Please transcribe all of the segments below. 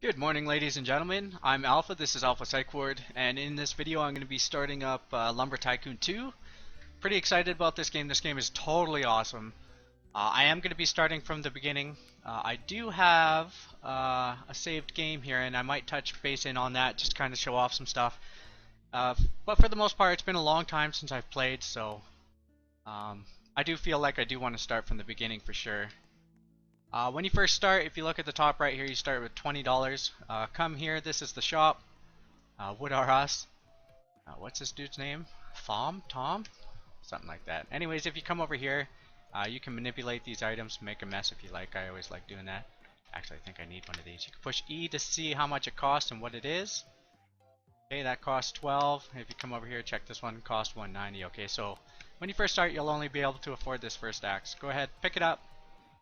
Good morning, ladies and gentlemen. I'm Alpha, this is Alpha Psychward, and in this video I'm going to be starting up Lumber Tycoon 2. Pretty excited about this game. This game is totally awesome. I am going to be starting from the beginning. I do have a saved game here, and I might touch base in on that, just kind of show off some stuff. But for the most part, it's been a long time since I've played, so I do feel like I do want to start from the beginning for sure. When you first start, if you look at the top right here, you start with $20. Come here, this is the shop. Wood R Us. What's this dude's name? Tom? Something like that. Anyways, if you come over here, you can manipulate these items, make a mess if you like. I always like doing that. Actually, I think I need one of these. You can push E to see how much it costs and what it is. Okay, that costs 12. If you come over here, check this one, cost 190. Okay, so when you first start, you'll only be able to afford this first axe. Go ahead, pick it up.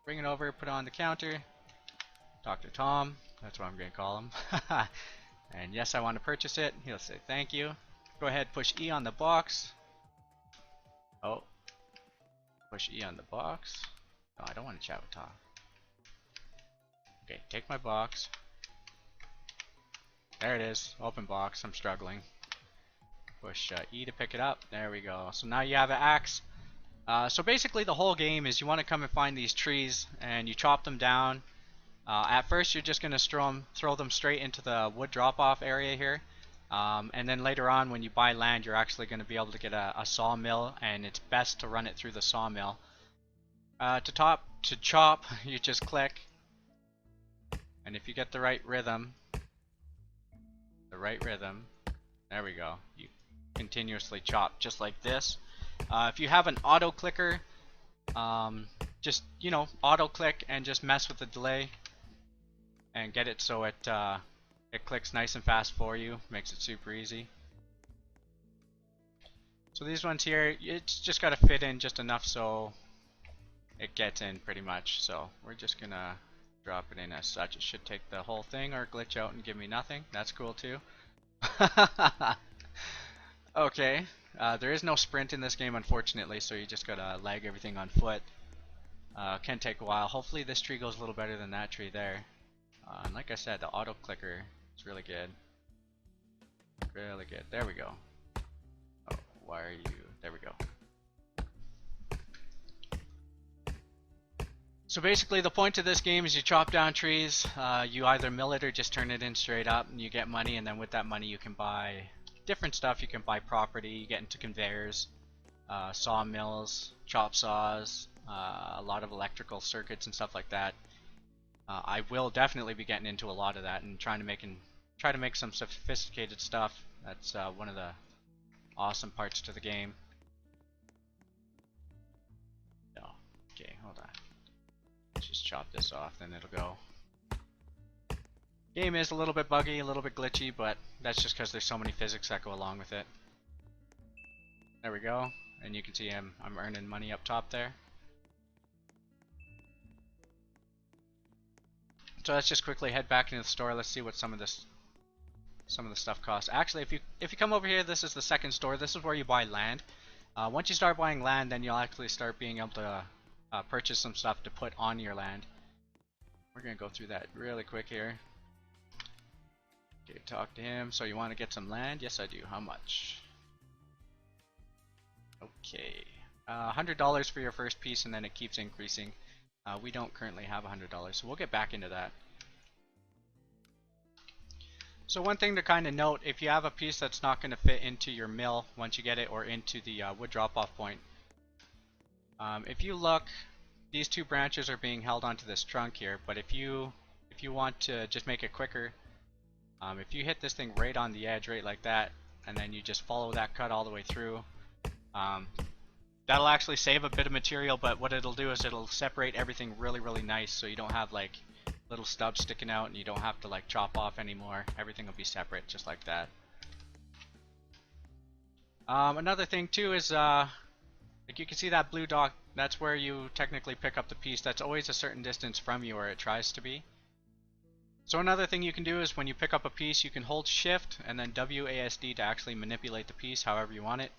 Bring it over, put it on the counter. Dr. Tom, that's what I'm going to call him. And yes, I want to purchase it. He'll say thank you. Go ahead, push E on the box. Oh, push E on the box. No, I don't want to chat with Tom. Okay, take my box. There it is, open box. I'm struggling. Push E to pick it up. There we go. So now you have an axe. So basically the whole game is you want to come and find these trees and you chop them down. At first you're just going to throw them straight into the wood drop-off area here. And then later on when you buy land you're actually going to be able to get a sawmill, and it's best to run it through the sawmill. To chop you just click, and if you get the right rhythm, there we go, you continuously chop just like this. If you have an auto clicker, just auto click and just mess with the delay and get it so it clicks nice and fast for you. Makes it super easy. So these ones here, it's just got to fit in just enough so it gets in pretty much. So we're just gonna drop it in as such. It should take the whole thing or glitch out and give me nothing. That's cool too. Okay. There is no sprint in this game, unfortunately, so you just gotta lag everything on foot. Can take a while. Hopefully this tree goes a little better than that tree there. And like I said, the auto clicker is really good. Really good. There we go. Oh, why are you... There we go. So basically the point of this game is you chop down trees. You either mill it or just turn it in straight up, and you get money, and then with that money you can buy different stuff. You can buy property, you get into conveyors, sawmills, chop saws, a lot of electrical circuits and stuff like that. I will definitely be getting into a lot of that and try to make some sophisticated stuff. That's one of the awesome parts to the game. No. Okay, hold on. Let's just chop this off, then it'll go. Game is a little bit buggy, a little bit glitchy, but that's just because there's so many physics that go along with it. There we go, and you can see I'm earning money up top there. So let's just quickly head back into the store. Let's see what some of the stuff costs. Actually, if you come over here, this is the second store. This is where you buy land. Once you start buying land, then you'll actually start being able to purchase some stuff to put on your land. We're gonna go through that really quick here. Okay, talk to him. So you want to get some land? Yes, I do. How much? Okay, $100 for your first piece, and then it keeps increasing. We don't currently have $100, so we'll get back into that. So one thing to kind of note, if you have a piece that's not going to fit into your mill once you get it, or into the wood drop-off point, if you look, these two branches are being held onto this trunk here, but if you want to just make it quicker, if you hit this thing right on the edge, right like that, and then you just follow that cut all the way through, that'll actually save a bit of material, but what it'll do is it'll separate everything really nice, so you don't have like little stubs sticking out and you don't have to like chop off anymore. Everything will be separate just like that. Another thing too is like you can see that blue dot, that's where you technically pick up the piece. That's always a certain distance from you, or it tries to be. So another thing you can do is when you pick up a piece, you can hold shift and then WASD to actually manipulate the piece however you want it.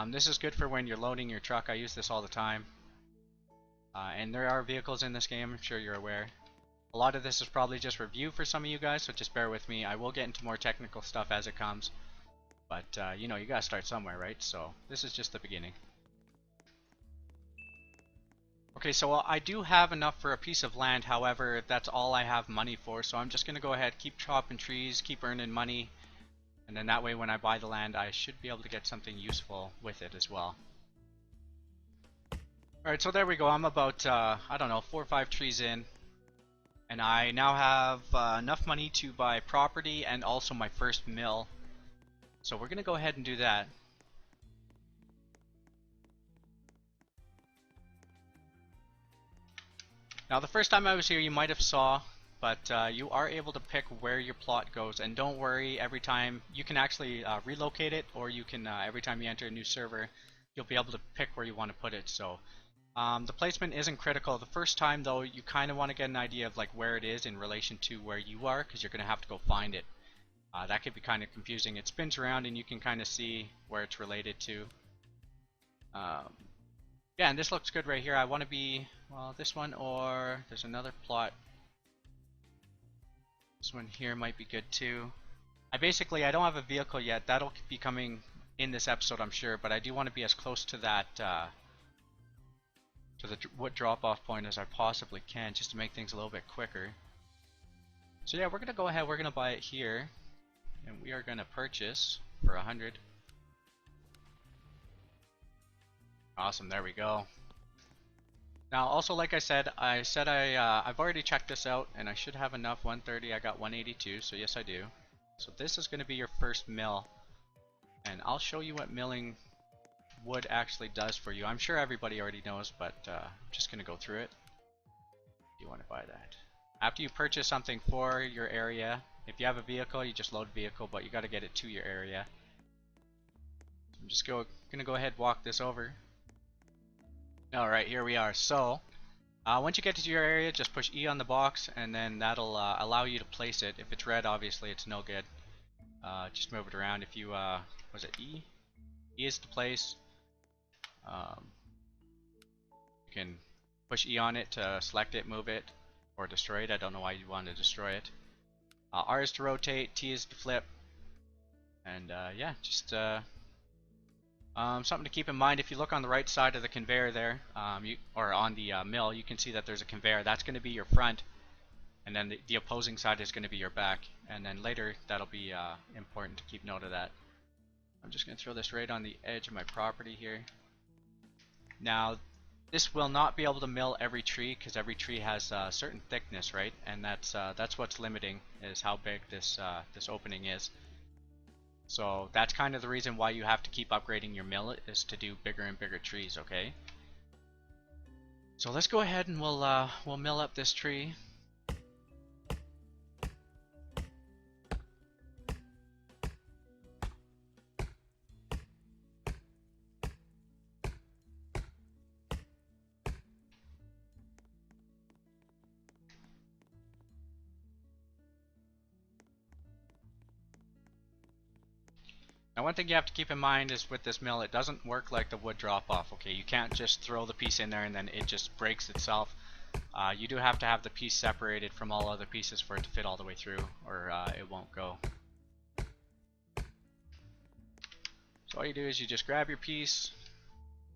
This is good for when you're loading your truck. I use this all the time. And there are vehicles in this game, I'm sure you're aware. A lot of this is probably just review for some of you guys, so just bear with me. I will get into more technical stuff as it comes. But, you know, you gotta start somewhere, right? So, this is just the beginning. Okay, so I do have enough for a piece of land, however, that's all I have money for, so I'm just gonna go ahead, keep chopping trees, keep earning money, and then that way when I buy the land, I should be able to get something useful with it as well. Alright, so there we go. I'm about, I don't know, 4 or 5 trees in. And I now have enough money to buy property and also my first mill. So we're going to go ahead and do that. Now the first time I was here you might have saw, but you are able to pick where your plot goes. And don't worry, every time you can actually relocate it, or you can, every time you enter a new server, you'll be able to pick where you want to put it. So the placement isn't critical. The first time though, you kind of want to get an idea of like where it is in relation to where you are, because you're going to have to go find it. That could be kind of confusing. It spins around and you can kind of see where it's related to. Yeah, and this looks good right here. I want to be, well, this one, or there's another plot. This one here might be good too. I don't have a vehicle yet. That'll be coming in this episode, I'm sure, but I do want to be as close to that, to the wood drop-off point as I possibly can, just to make things a little bit quicker. So yeah, we're gonna go ahead, we're gonna buy it here, and we are gonna purchase for 100. Awesome, there we go. Now also, like I said I've already checked this out, and I should have enough. 130, I got 182, so yes I do. So this is gonna be your first mill, and I'll show you what milling wood actually does for you. I'm sure everybody already knows, but I'm just gonna go through it. You want to buy that. After you purchase something for your area, if you have a vehicle, you just load vehicle, but you got to get it to your area. So I'm just gonna go ahead and walk this over. Alright, here we are. So once you get to your area, just push E on the box, and then that'll allow you to place it. If it's red, obviously it's no good. Just move it around. If you was it E? E is to place. You can push E on it to select it, move it, or destroy it. I don't know why you want to destroy it. R is to rotate, T is to flip, and yeah, just something to keep in mind. If you look on the right side of the conveyor there, or on the mill, you can see that there's a conveyor. That's going to be your front, and then the opposing side is going to be your back. And then later, that'll be important to keep note of that. I'm just going to throw this right on the edge of my property here. Now, this will not be able to mill every tree, because every tree has a certain thickness, right? And that's what's limiting, is how big this opening is. So that's kind of the reason why you have to keep upgrading your mill, is to do bigger and bigger trees, okay? So let's go ahead and we'll mill up this tree. Now one thing you have to keep in mind is with this mill, it doesn't work like the wood drop off, okay? You can't just throw the piece in there and then it just breaks itself. You do have to have the piece separated from all other pieces for it to fit all the way through, or it won't go. So all you do is you just grab your piece,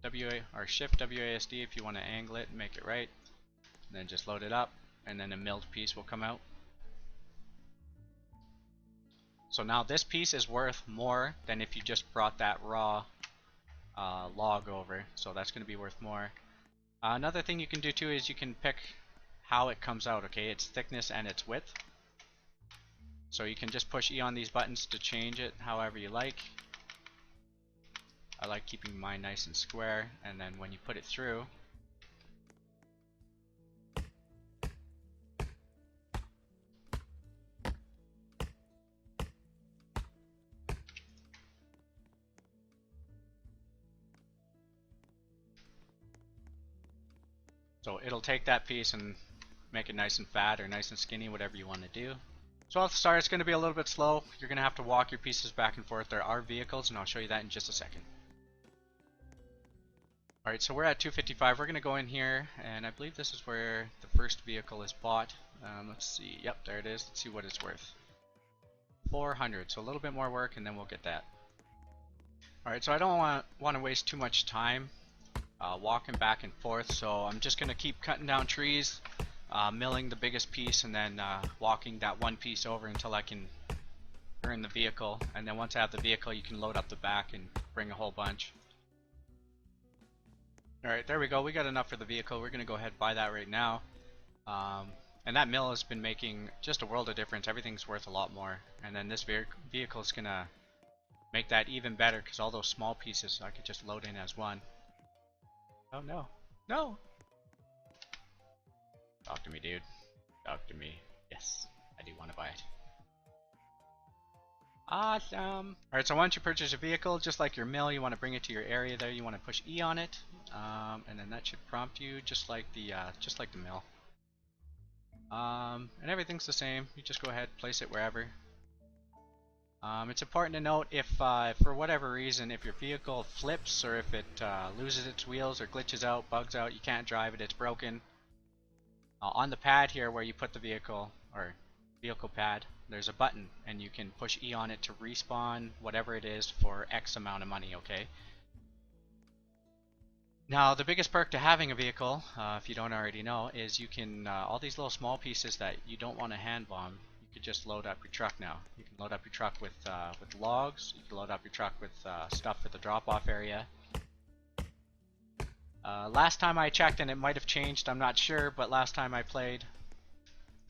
or Shift WASD if you want to angle it and make it right, and then just load it up, and then a milled piece will come out. So now this piece is worth more than if you just brought that raw log over, so that's going to be worth more. Another thing you can do too is you can pick how it comes out, okay? Its thickness and its width. So you can just push E on these buttons to change it however you like. I like keeping mine nice and square, and then when you put it through, so it'll take that piece and make it nice and fat or nice and skinny, whatever you want to do. So at the start it's going to be a little bit slow. You're going to have to walk your pieces back and forth. There are vehicles, and I'll show you that in just a second. Alright, so we're at 255. We're going to go in here, and I believe this is where the first vehicle is bought. Let's see. Yep, there it is. Let's see what it's worth. 400, so a little bit more work, and then we'll get that. Alright, so I don't want to waste too much time walking back and forth, so I'm just going to keep cutting down trees, milling the biggest piece, and then walking that one piece over until I can earn the vehicle. And then once I have the vehicle, you can load up the back and bring a whole bunch. Alright, there we go. We got enough for the vehicle. We're going to go ahead and buy that right now. And that mill has been making just a world of difference. Everything's worth a lot more. And then this vehicle is going to make that even better because all those small pieces I could just load in as one. Oh no. No! Talk to me, dude. Talk to me. Yes, I do want to buy it. Awesome! Alright, so once you purchase a vehicle, just like your mill, you want to bring it to your area there. You want to push E on it. And then that should prompt you just like the mill. And everything's the same. You just go ahead, place it wherever. It's important to note if for whatever reason, if your vehicle flips or if it loses its wheels or glitches out, bugs out, you can't drive it, it's broken. On the pad here where you put the vehicle, or vehicle pad, there's a button and you can push E on it to respawn whatever it is for X amount of money, okay? Now, the biggest perk to having a vehicle, if you don't already know, is you can, all these little small pieces that you don't want to hand bomb, you could just load up your truck now. You can load up your truck with logs, you can load up your truck with stuff for the drop-off area. Last time I checked, and it might have changed, I'm not sure, but last time I played,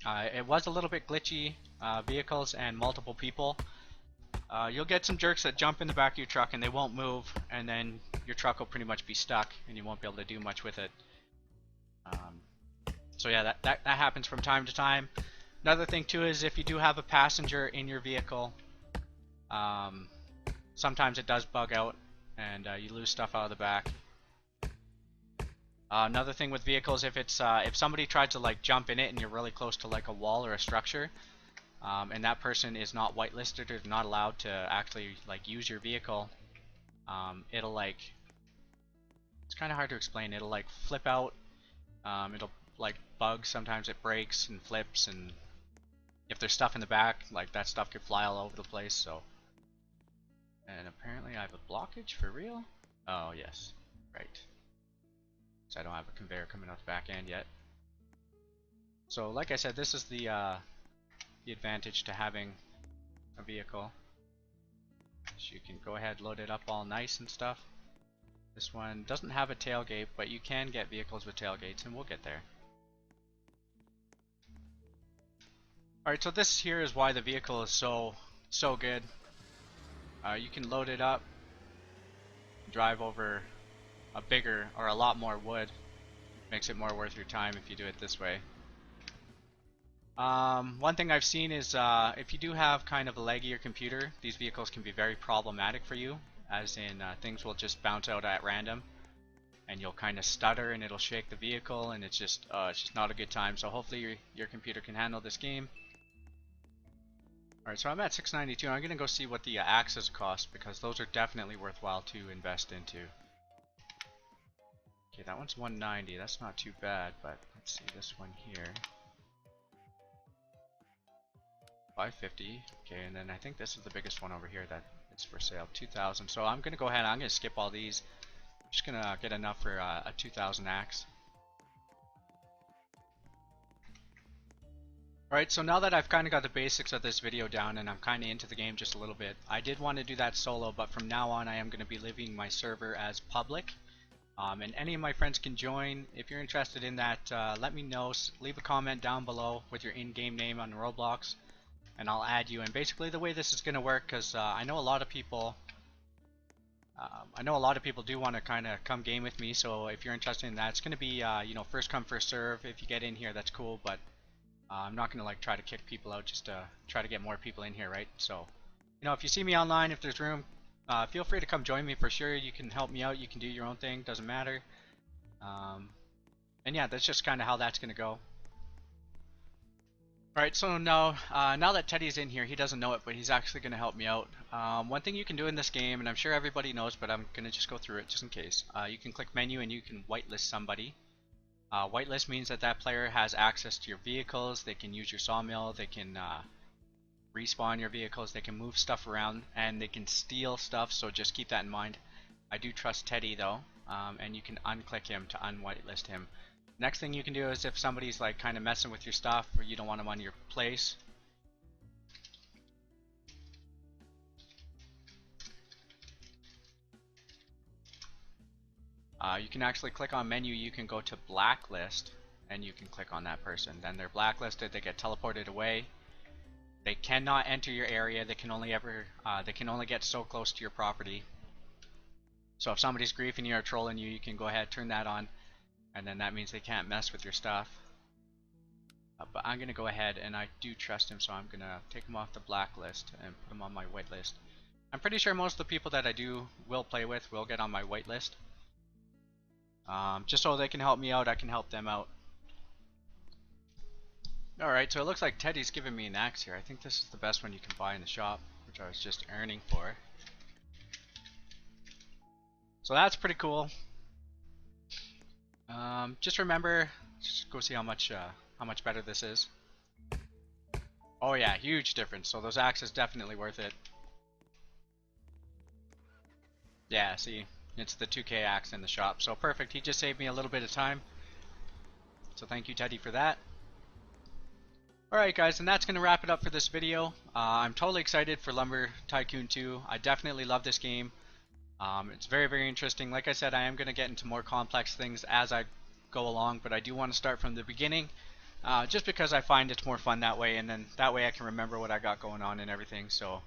it was a little bit glitchy, vehicles and multiple people. You'll get some jerks that jump in the back of your truck and they won't move, and then your truck will pretty much be stuck and you won't be able to do much with it. So yeah, that happens from time to time. Another thing too is if you do have a passenger in your vehicle, sometimes it does bug out and you lose stuff out of the back. Another thing with vehicles, if somebody tried to like jump in it and you're really close to like a wall or a structure, and that person is not whitelisted or not allowed to actually like use your vehicle, it'll like, it's kind of hard to explain, it'll like flip out, it'll like bug, sometimes it breaks and flips, and if there's stuff in the back, like that stuff could fly all over the place. So, and apparently I have a blockage for real. Oh yes, right, so I don't have a conveyor coming off the back end yet. So like I said, this is the advantage to having a vehicle. So you can go ahead, load it up all nice and stuff. This one doesn't have a tailgate, but you can get vehicles with tailgates, and we'll get there. Alright, so this here is why the vehicle is so good. You can load it up, drive over a bigger or a lot more wood. Makes it more worth your time if you do it this way. One thing I've seen is if you do have kind of a laggier computer, these vehicles can be very problematic for you, as in things will just bounce out at random and you'll kind of stutter and it'll shake the vehicle, and it's just not a good time. So hopefully your computer can handle this game. Alright, so I'm at 692. I'm going to go see what the axes cost, because those are definitely worthwhile to invest into. Okay, that one's 190. That's not too bad, but let's see this one here. 550. Okay, and then I think this is the biggest one over here that it's for sale, 2,000. So I'm going to go ahead, I'm going to skip all these. I'm just going to get enough for a 2,000 axe. Alright, so now that I've kind of got the basics of this video down and I'm kind of into the game just a little bit, I did want to do that solo, but from now on I am going to be leaving my server as public. And any of my friends can join. If you're interested in that, let me know. Leave a comment down below with your in-game name on Roblox, and I'll add you. And basically the way this is going to work, because I know a lot of people do want to kind of come game with me, so if you're interested in that, it's going to be you know, first come first serve. If you get in here, that's cool, but I'm not going to like try to kick people out just to try to get more people in here, right? So, you know, if you see me online, if there's room, feel free to come join me for sure. You can help me out, you can do your own thing, doesn't matter. And yeah, that's just kind of how that's going to go. Alright, so now that Teddy's in here, he doesn't know it, but he's actually going to help me out. One thing you can do in this game, and I'm sure everybody knows, but I'm going to just go through it just in case. You can click menu and you can whitelist somebody. Whitelist means that that player has access to your vehicles, they can use your sawmill, they can respawn your vehicles, they can move stuff around, and they can steal stuff, so just keep that in mind. I do trust Teddy though, and you can unclick him to unwhitelist him. Next thing you can do is if somebody's like kind of messing with your stuff or you don't want them on your place, you can actually click on menu, you can go to blacklist and you can click on that person. Then they're blacklisted, they get teleported away. They cannot enter your area, they can only get so close to your property. So if somebody's griefing you or trolling you, you can go ahead, turn that on, and then that means they can't mess with your stuff. But I'm going to go ahead, and I do trust him, so I'm going to take him off the blacklist and put him on my whitelist. I'm pretty sure most of the people that I will play with will get on my whitelist. Just so they can help me out, I can help them out. Alright, so it looks like Teddy's giving me an axe here. I think this is the best one you can buy in the shop, which I was just earning for. So that's pretty cool. Just remember, just go see how much better this is. Oh yeah, huge difference. So those axes definitely worth it. Yeah, see, it's the 2K axe in the shop. So perfect. He just saved me a little bit of time. So thank you, Teddy, for that. Alright guys, and that's going to wrap it up for this video. I'm totally excited for Lumber Tycoon 2. I definitely love this game. It's very, very interesting. Like I said, I am going to get into more complex things as I go along, but I do want to start from the beginning, just because I find it's more fun that way, and then that way I can remember what I got going on and everything. So,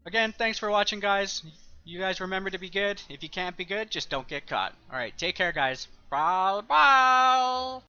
again, thanks for watching, guys. You guys remember to be good. If you can't be good, just don't get caught. Alright, take care, guys. Bye. Bye.